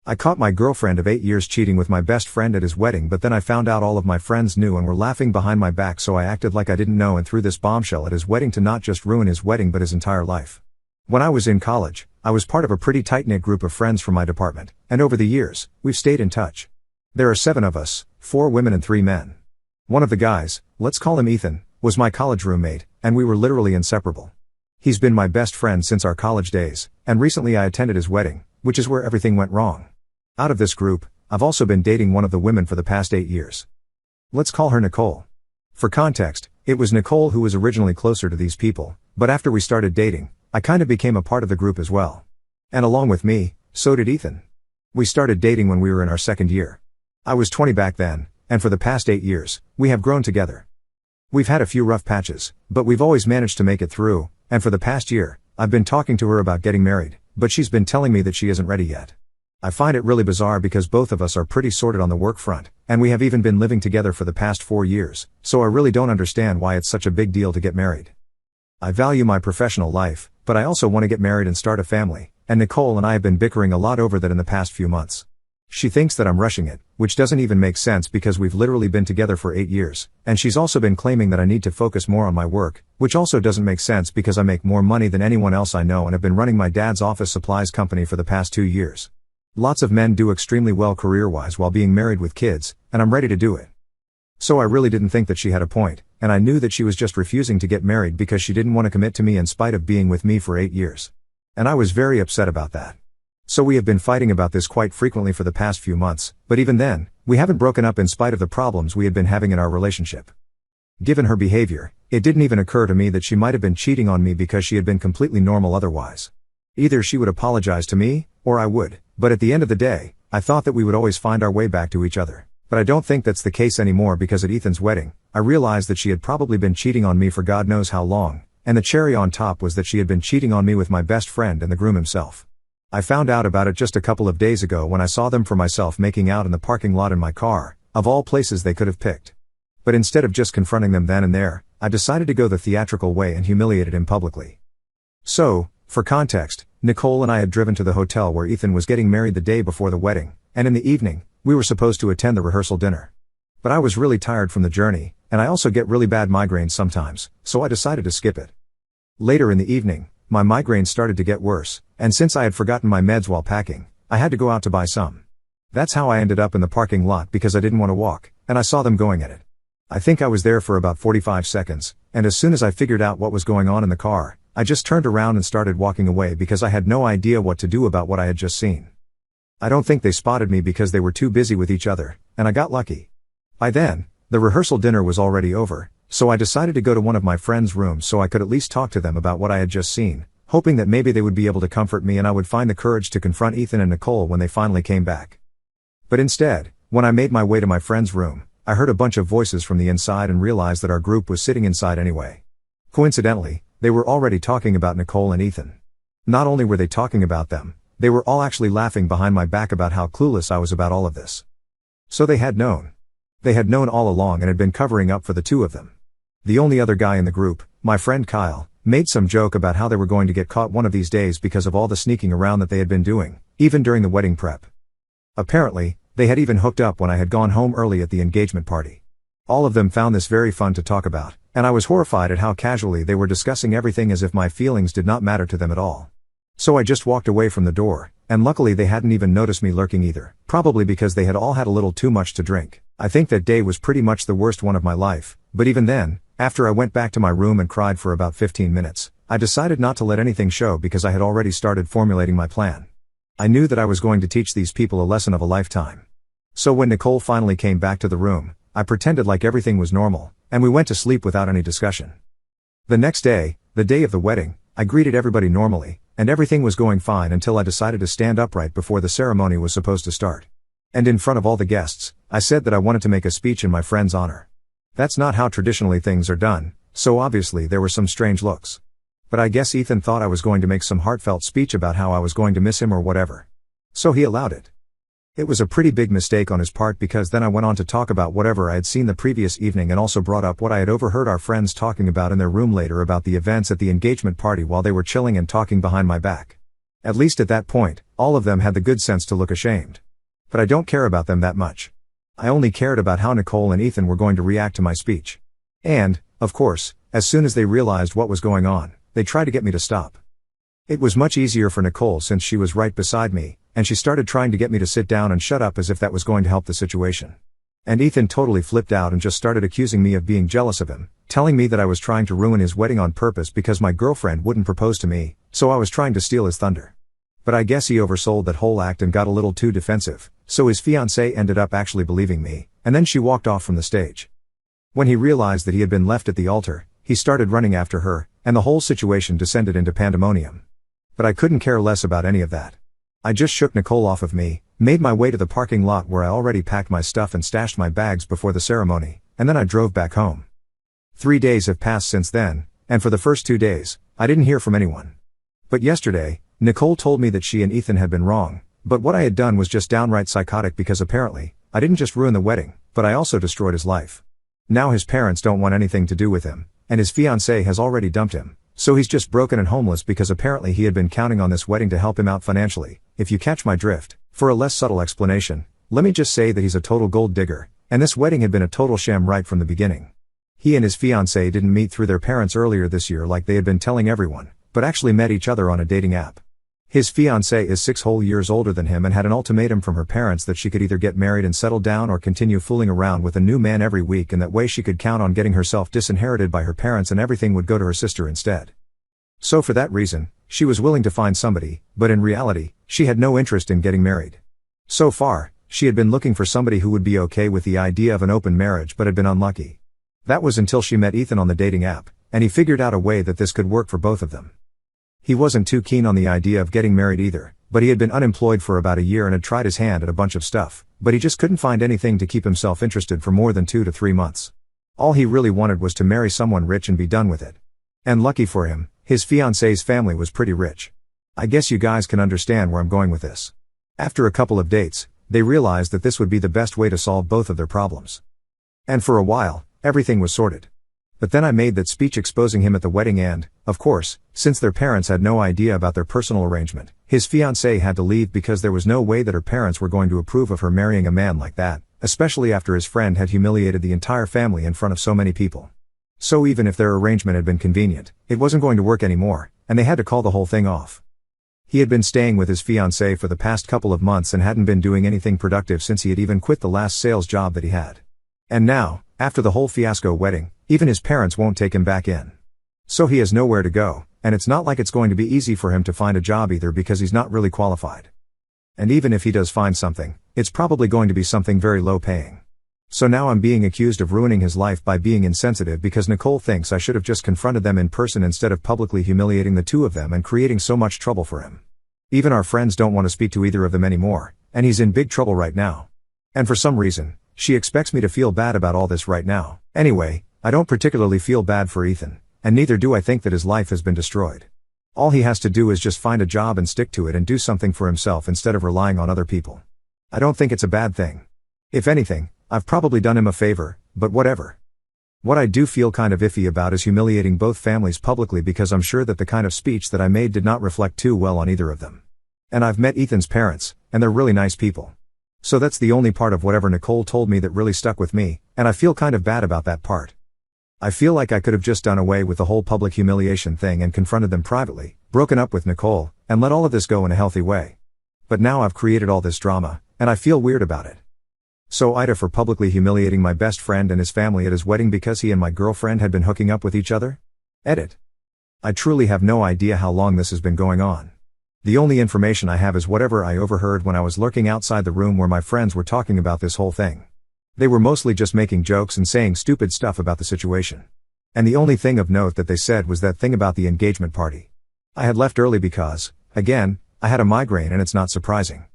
I caught my girlfriend of 8 years cheating with my best friend at his wedding, but then I found out all of my friends knew and were laughing behind my back, so I acted like I didn't know and threw this bombshell at his wedding to not just ruin his wedding but his entire life. When I was in college, I was part of a pretty tight-knit group of friends from my department, and over the years, we've stayed in touch. There are 7 of us, 4 women and 3 men. One of the guys, let's call him Ethan, was my college roommate, and we were literally inseparable. He's been my best friend since our college days, and recently I attended his wedding, which is where everything went wrong. Out of this group, I've also been dating one of the women for the past 8 years. Let's call her Nicole. For context, it was Nicole who was originally closer to these people, but after we started dating, I kind of became a part of the group as well. And along with me, so did Ethan. We started dating when we were in our second year. I was 20 back then, and for the past 8 years, we have grown together. We've had a few rough patches, but we've always managed to make it through, and for the past year, I've been talking to her about getting married, but she's been telling me that she isn't ready yet. I find it really bizarre because both of us are pretty sorted on the work front, and we have even been living together for the past 4 years, so I really don't understand why it's such a big deal to get married. I value my professional life, but I also want to get married and start a family, and Nicole and I have been bickering a lot over that in the past few months. She thinks that I'm rushing it, which doesn't even make sense because we've literally been together for 8 years, and she's also been claiming that I need to focus more on my work, which also doesn't make sense because I make more money than anyone else I know and have been running my dad's office supplies company for the past 2 years. Lots of men do extremely well career-wise while being married with kids, and I'm ready to do it. So I really didn't think that she had a point, and I knew that she was just refusing to get married because she didn't want to commit to me in spite of being with me for 8 years. And I was very upset about that. So we have been fighting about this quite frequently for the past few months, but even then, we haven't broken up in spite of the problems we had been having in our relationship. Given her behavior, it didn't even occur to me that she might have been cheating on me because she had been completely normal otherwise. Either she would apologize to me, or I would, but at the end of the day, I thought that we would always find our way back to each other. But I don't think that's the case anymore because at Ethan's wedding, I realized that she had probably been cheating on me for God knows how long, and the cherry on top was that she had been cheating on me with my best friend and the groom himself. I found out about it just a couple of days ago when I saw them for myself making out in the parking lot in my car, of all places they could have picked. But instead of just confronting them then and there, I decided to go the theatrical way and humiliated him publicly. So, for context, Nicole and I had driven to the hotel where Ethan was getting married the day before the wedding, and in the evening, we were supposed to attend the rehearsal dinner. But I was really tired from the journey, and I also get really bad migraines sometimes, so I decided to skip it. Later in the evening, my migraines started to get worse, and since I had forgotten my meds while packing, I had to go out to buy some. That's how I ended up in the parking lot because I didn't want to walk, and I saw them going at it. I think I was there for about 45 seconds, and as soon as I figured out what was going on in the car, I just turned around and started walking away because I had no idea what to do about what I had just seen. I don't think they spotted me because they were too busy with each other, and I got lucky. By then, the rehearsal dinner was already over, so I decided to go to one of my friends' rooms so I could at least talk to them about what I had just seen, hoping that maybe they would be able to comfort me and I would find the courage to confront Ethan and Nicole when they finally came back. But instead, when I made my way to my friend's room, I heard a bunch of voices from the inside and realized that our group was sitting inside anyway. Coincidentally, they were already talking about Nicole and Ethan. Not only were they talking about them, they were all actually laughing behind my back about how clueless I was about all of this. So they had known. They had known all along and had been covering up for the two of them. The only other guy in the group, my friend Kyle, made some joke about how they were going to get caught one of these days because of all the sneaking around that they had been doing, even during the wedding prep. Apparently, they had even hooked up when I had gone home early at the engagement party. All of them found this very fun to talk about, and I was horrified at how casually they were discussing everything as if my feelings did not matter to them at all. So I just walked away from the door, and luckily they hadn't even noticed me lurking either, probably because they had all had a little too much to drink. I think that day was pretty much the worst one of my life, but even then, after I went back to my room and cried for about 15 minutes, I decided not to let anything show because I had already started formulating my plan. I knew that I was going to teach these people a lesson of a lifetime. So when Nicole finally came back to the room, I pretended like everything was normal, and we went to sleep without any discussion. The next day, the day of the wedding, I greeted everybody normally, and everything was going fine until I decided to stand upright before the ceremony was supposed to start. And in front of all the guests, I said that I wanted to make a speech in my friend's honor. That's not how traditionally things are done, so obviously there were some strange looks. But I guess Ethan thought I was going to make some heartfelt speech about how I was going to miss him or whatever. So he allowed it. It was a pretty big mistake on his part because then I went on to talk about whatever I had seen the previous evening and also brought up what I had overheard our friends talking about in their room later about the events at the engagement party while they were chilling and talking behind my back. At least at that point, all of them had the good sense to look ashamed. But I don't care about them that much. I only cared about how Nicole and Ethan were going to react to my speech. And, of course, as soon as they realized what was going on, they tried to get me to stop. It was much easier for Nicole since she was right beside me, and she started trying to get me to sit down and shut up as if that was going to help the situation. And Ethan totally flipped out and just started accusing me of being jealous of him, telling me that I was trying to ruin his wedding on purpose because my girlfriend wouldn't propose to me, so I was trying to steal his thunder. But I guess he oversold that whole act and got a little too defensive, so his fiancée ended up actually believing me, and then she walked off from the stage. When he realized that he had been left at the altar, he started running after her, and the whole situation descended into pandemonium. But I couldn't care less about any of that. I just shook Nicole off of me, made my way to the parking lot where I already packed my stuff and stashed my bags before the ceremony, and then I drove back home. 3 days have passed since then, and for the first 2 days, I didn't hear from anyone. But yesterday, Nicole told me that she and Ethan had been wrong, but what I had done was just downright psychotic because apparently, I didn't just ruin the wedding, but I also destroyed his life. Now his parents don't want anything to do with him, and his fiancée has already dumped him, so he's just broken and homeless because apparently he had been counting on this wedding to help him out financially, if you catch my drift. For a less subtle explanation, let me just say that he's a total gold digger, and this wedding had been a total sham right from the beginning. He and his fiancée didn't meet through their parents earlier this year like they had been telling everyone, but actually met each other on a dating app. His fiancée is 6 whole years older than him and had an ultimatum from her parents that she could either get married and settle down or continue fooling around with a new man every week, and that way she could count on getting herself disinherited by her parents and everything would go to her sister instead. So for that reason, she was willing to find somebody, but in reality, she had no interest in getting married. So far, she had been looking for somebody who would be okay with the idea of an open marriage but had been unlucky. That was until she met Ethan on the dating app, and he figured out a way that this could work for both of them. He wasn't too keen on the idea of getting married either, but he had been unemployed for about a year and had tried his hand at a bunch of stuff, but he just couldn't find anything to keep himself interested for more than 2 to 3 months. All he really wanted was to marry someone rich and be done with it. And lucky for him, his fiancée's family was pretty rich. I guess you guys can understand where I'm going with this. After a couple of dates, they realized that this would be the best way to solve both of their problems. And for a while, everything was sorted. But then I made that speech exposing him at the wedding and, of course, since their parents had no idea about their personal arrangement, his fiancée had to leave because there was no way that her parents were going to approve of her marrying a man like that, especially after his friend had humiliated the entire family in front of so many people. So even if their arrangement had been convenient, it wasn't going to work anymore, and they had to call the whole thing off. He had been staying with his fiancée for the past couple of months and hadn't been doing anything productive since he had even quit the last sales job that he had. And now, after the whole fiasco wedding, even his parents won't take him back in. So he has nowhere to go, and it's not like it's going to be easy for him to find a job either because he's not really qualified. And even if he does find something, it's probably going to be something very low paying. So now I'm being accused of ruining his life by being insensitive because Nicole thinks I should have just confronted them in person instead of publicly humiliating the two of them and creating so much trouble for him. Even our friends don't want to speak to either of them anymore, and he's in big trouble right now. And for some reason, she expects me to feel bad about all this right now. Anyway, I don't particularly feel bad for Ethan, and neither do I think that his life has been destroyed. All he has to do is just find a job and stick to it and do something for himself instead of relying on other people. I don't think it's a bad thing. If anything, I've probably done him a favor, but whatever. What I do feel kind of iffy about is humiliating both families publicly because I'm sure that the kind of speech that I made did not reflect too well on either of them. And I've met Ethan's parents, and they're really nice people. So that's the only part of whatever Nicole told me that really stuck with me, and I feel kind of bad about that part. I feel like I could have just done away with the whole public humiliation thing and confronted them privately, broken up with Nicole, and let all of this go in a healthy way. But now I've created all this drama, and I feel weird about it. So Ida for publicly humiliating my best friend and his family at his wedding because he and my girlfriend had been hooking up with each other? Edit. I truly have no idea how long this has been going on. The only information I have is whatever I overheard when I was lurking outside the room where my friends were talking about this whole thing. They were mostly just making jokes and saying stupid stuff about the situation. And the only thing of note that they said was that thing about the engagement party. I had left early because, again, I had a migraine and it's not surprising.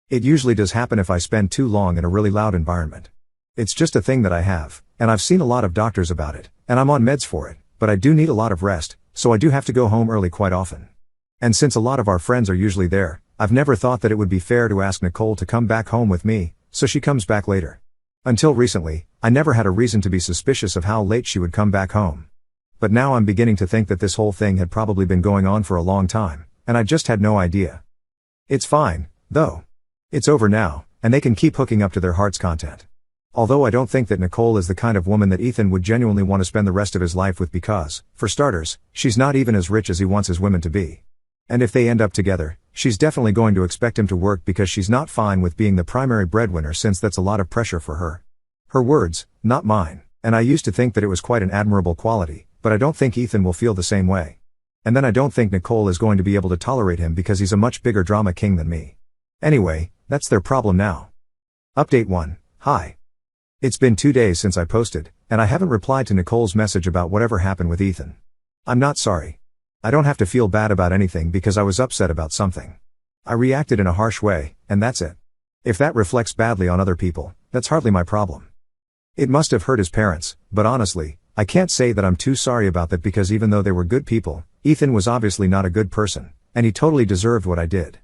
It usually does happen if I spend too long in a really loud environment. It's just a thing that I have, and I've seen a lot of doctors about it, and I'm on meds for it, but I do need a lot of rest, so I do have to go home early quite often. And since a lot of our friends are usually there, I've never thought that it would be fair to ask Nicole to come back home with me, so she comes back later. Until recently, I never had a reason to be suspicious of how late she would come back home. But now I'm beginning to think that this whole thing had probably been going on for a long time, and I just had no idea. It's fine, though. It's over now, and they can keep hooking up to their heart's content. Although I don't think that Nicole is the kind of woman that Ethan would genuinely want to spend the rest of his life with because, for starters, she's not even as rich as he wants his women to be. And if they end up together, she's definitely going to expect him to work because she's not fine with being the primary breadwinner since that's a lot of pressure for her. Her words, not mine, and I used to think that it was quite an admirable quality, but I don't think Ethan will feel the same way. And then I don't think Nicole is going to be able to tolerate him because he's a much bigger drama king than me. Anyway, that's their problem now. Update 1. Hi. It's been 2 days since I posted, and I haven't replied to Nicole's message about whatever happened with Ethan. I'm not sorry. I don't have to feel bad about anything because I was upset about something. I reacted in a harsh way, and that's it. If that reflects badly on other people, that's hardly my problem. It must have hurt his parents, but honestly, I can't say that I'm too sorry about that because even though they were good people, Ethan was obviously not a good person, and he totally deserved what I did.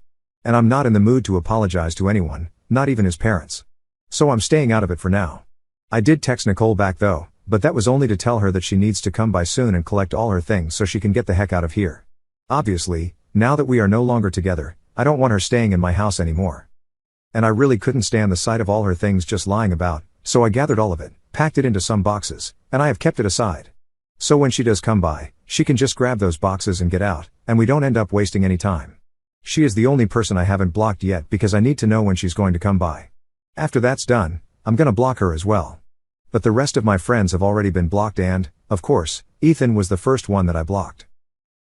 And I'm not in the mood to apologize to anyone, not even his parents. So I'm staying out of it for now. I did text Nicole back though, but that was only to tell her that she needs to come by soon and collect all her things so she can get the heck out of here. Obviously, now that we are no longer together, I don't want her staying in my house anymore. And I really couldn't stand the sight of all her things just lying about, so I gathered all of it, packed it into some boxes, and I have kept it aside. So when she does come by, she can just grab those boxes and get out, and we don't end up wasting any time. She is the only person I haven't blocked yet because I need to know when she's going to come by. After that's done, I'm gonna block her as well. But the rest of my friends have already been blocked and, of course, Ethan was the first one that I blocked.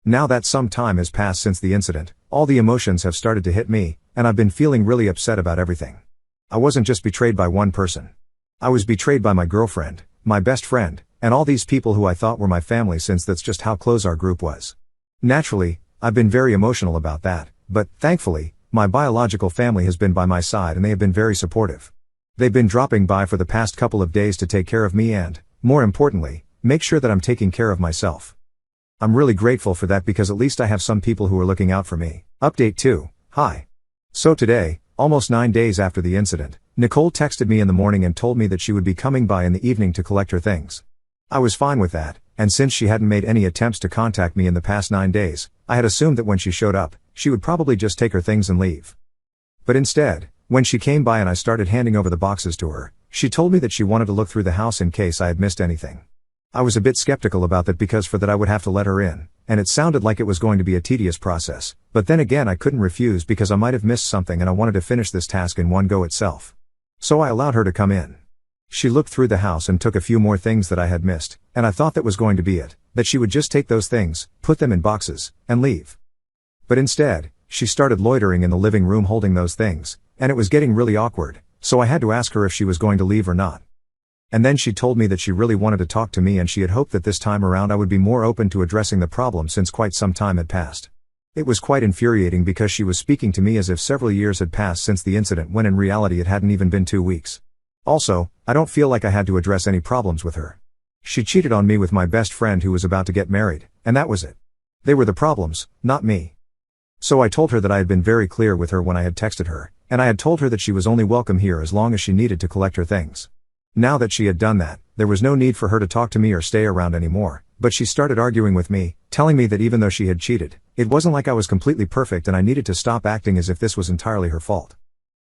Now that some time has passed since the incident, all the emotions have started to hit me, and I've been feeling really upset about everything. I wasn't just betrayed by one person. I was betrayed by my girlfriend, my best friend, and all these people who I thought were my family since that's just how close our group was. Naturally, I've been very emotional about that, but, thankfully, my biological family has been by my side and they have been very supportive. They've been dropping by for the past couple of days to take care of me and, more importantly, make sure that I'm taking care of myself. I'm really grateful for that because at least I have some people who are looking out for me. Update 2. Hi. So today, almost 9 days after the incident, Nicole texted me in the morning and told me that she would be coming by in the evening to collect her things. I was fine with that, and since she hadn't made any attempts to contact me in the past 9 days, I had assumed that when she showed up, she would probably just take her things and leave. But instead, when she came by and I started handing over the boxes to her, she told me that she wanted to look through the house in case I had missed anything. I was a bit skeptical about that because for that I would have to let her in, and it sounded like it was going to be a tedious process, but then again I couldn't refuse because I might have missed something and I wanted to finish this task in one go itself. So I allowed her to come in. She looked through the house and took a few more things that I had missed, and I thought that was going to be it, that she would just take those things, put them in boxes, and leave. But instead, she started loitering in the living room holding those things, and it was getting really awkward, so I had to ask her if she was going to leave or not. And then she told me that she really wanted to talk to me and she had hoped that this time around I would be more open to addressing the problem since quite some time had passed. It was quite infuriating because she was speaking to me as if several years had passed since the incident when in reality it hadn't even been 2 weeks. Also, I don't feel like I had to address any problems with her. She cheated on me with my best friend who was about to get married, and that was it. They were the problems, not me. So I told her that I had been very clear with her when I had texted her, and I had told her that she was only welcome here as long as she needed to collect her things. Now that she had done that, there was no need for her to talk to me or stay around anymore, but she started arguing with me, telling me that even though she had cheated, it wasn't like I was completely perfect and I needed to stop acting as if this was entirely her fault.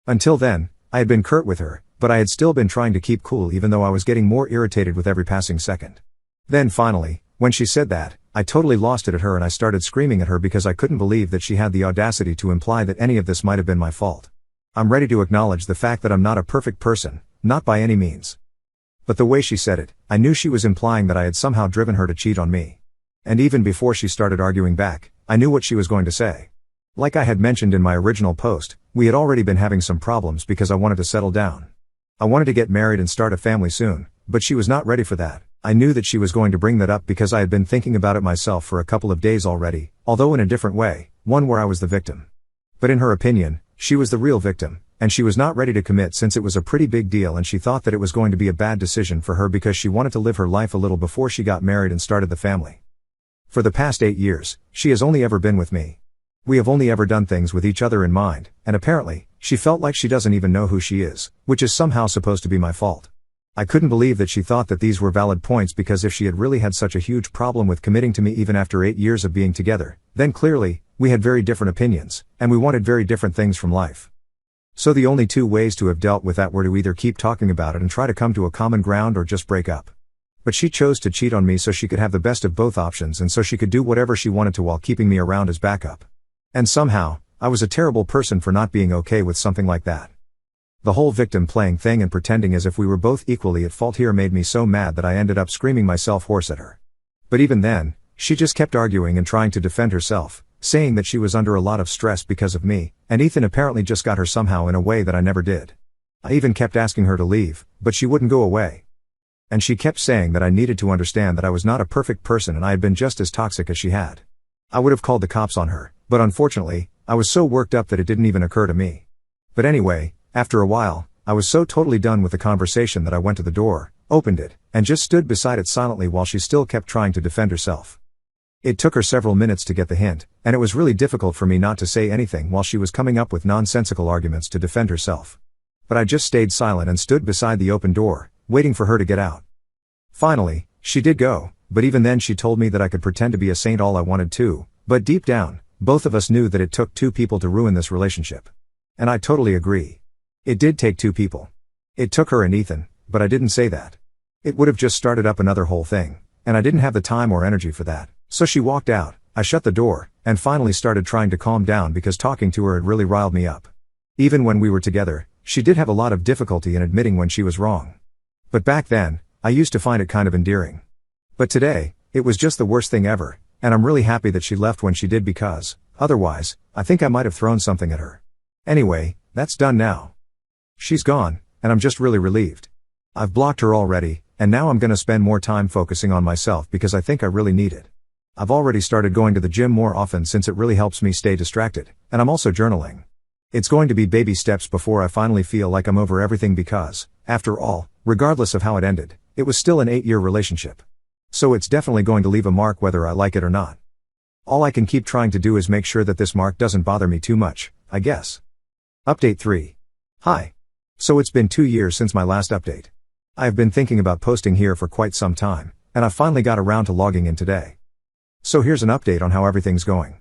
Until then, I had been curt with her, but I had still been trying to keep cool even though I was getting more irritated with every passing second. Then finally, when she said that, I totally lost it at her and I started screaming at her because I couldn't believe that she had the audacity to imply that any of this might have been my fault. I'm ready to acknowledge the fact that I'm not a perfect person, not by any means. But the way she said it, I knew she was implying that I had somehow driven her to cheat on me. And even before she started arguing back, I knew what she was going to say. Like I had mentioned in my original post, we had already been having some problems because I wanted to settle down. I wanted to get married and start a family soon, but she was not ready for that. I knew that she was going to bring that up because I had been thinking about it myself for a couple of days already, although in a different way, one where I was the victim. But in her opinion, she was the real victim, and she was not ready to commit since it was a pretty big deal and she thought that it was going to be a bad decision for her because she wanted to live her life a little before she got married and started the family. For the past 8 years, she has only ever been with me. We have only ever done things with each other in mind, and apparently, she felt like she doesn't even know who she is, which is somehow supposed to be my fault. I couldn't believe that she thought that these were valid points because if she had really had such a huge problem with committing to me even after 8 years of being together, then clearly, We had very different opinions, and we wanted very different things from life. So the only two ways to have dealt with that were to either keep talking about it and try to come to a common ground or just break up. But she chose to cheat on me so she could have the best of both options and so she could do whatever she wanted to while keeping me around as backup. And somehow, I was a terrible person for not being okay with something like that. The whole victim playing thing and pretending as if we were both equally at fault here made me so mad that I ended up screaming myself hoarse at her. But even then, she just kept arguing and trying to defend herself, saying that she was under a lot of stress because of me, and Ethan apparently just got her somehow in a way that I never did. I even kept asking her to leave, but she wouldn't go away. And she kept saying that I needed to understand that I was not a perfect person and I had been just as toxic as she had. I would have called the cops on her, but unfortunately, I was so worked up that it didn't even occur to me. But anyway, after a while, I was so totally done with the conversation that I went to the door, opened it, and just stood beside it silently while she still kept trying to defend herself. It took her several minutes to get the hint, and it was really difficult for me not to say anything while she was coming up with nonsensical arguments to defend herself. But I just stayed silent and stood beside the open door, waiting for her to get out. Finally, she did go, but even then she told me that I could pretend to be a saint all I wanted to, but deep down, both of us knew that it took two people to ruin this relationship. And I totally agree. It did take two people. It took her and Ethan, but I didn't say that. It would have just started up another whole thing, and I didn't have the time or energy for that. So she walked out, I shut the door, and finally started trying to calm down because talking to her had really riled me up. Even when we were together, she did have a lot of difficulty in admitting when she was wrong. But back then, I used to find it kind of endearing. But today, it was just the worst thing ever, and I'm really happy that she left when she did because, otherwise, I think I might have thrown something at her. Anyway, that's done now. She's gone, and I'm just really relieved. I've blocked her already, and now I'm gonna spend more time focusing on myself because I think I really need it. I've already started going to the gym more often since it really helps me stay distracted, and I'm also journaling. It's going to be baby steps before I finally feel like I'm over everything because, after all, regardless of how it ended, it was still an 8-year relationship. So it's definitely going to leave a mark whether I like it or not. All I can keep trying to do is make sure that this mark doesn't bother me too much, I guess. Update 3. Hi. So it's been 2 years since my last update. I have been thinking about posting here for quite some time, and I finally got around to logging in today. So here's an update on how everything's going.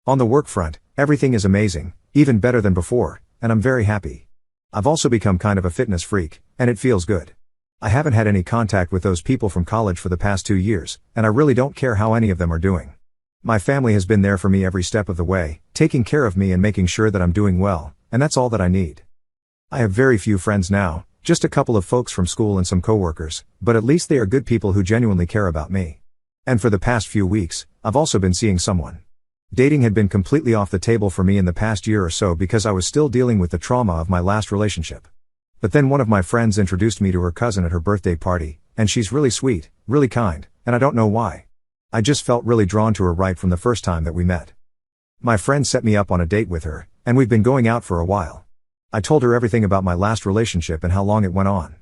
On the work front, everything is amazing, even better than before, and I'm very happy. I've also become kind of a fitness freak, and it feels good. I haven't had any contact with those people from college for the past 2 years, and I really don't care how any of them are doing. My family has been there for me every step of the way, taking care of me and making sure that I'm doing well, and that's all that I need. I have very few friends now, just a couple of folks from school and some coworkers, but at least they are good people who genuinely care about me. And for the past few weeks, I've also been seeing someone. Dating had been completely off the table for me in the past year or so because I was still dealing with the trauma of my last relationship. But then one of my friends introduced me to her cousin at her birthday party, and she's really sweet, really kind, and I don't know why. I just felt really drawn to her right from the first time that we met. My friend set me up on a date with her, and we've been going out for a while. I told her everything about my last relationship and how long it went on.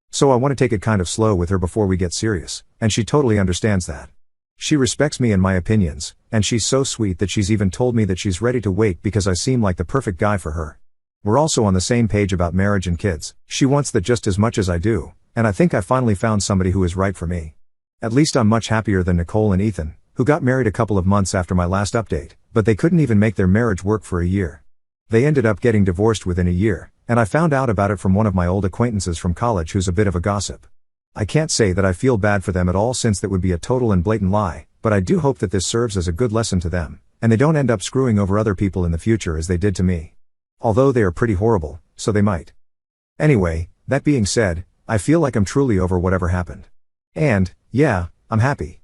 So I want to take it kind of slow with her before we get serious, and she totally understands that. She respects me and my opinions, and she's so sweet that she's even told me that she's ready to wait because I seem like the perfect guy for her. We're also on the same page about marriage and kids. She wants that just as much as I do, and I think I finally found somebody who is right for me. At least I'm much happier than Nicole and Ethan, who got married a couple of months after my last update, but they couldn't even make their marriage work for a year. They ended up getting divorced within a year, and I found out about it from one of my old acquaintances from college who's a bit of a gossip. I can't say that I feel bad for them at all since that would be a total and blatant lie, but I do hope that this serves as a good lesson to them, and they don't end up screwing over other people in the future as they did to me. Although they are pretty horrible, so they might. Anyway, that being said, I feel like I'm truly over whatever happened. And, yeah, I'm happy.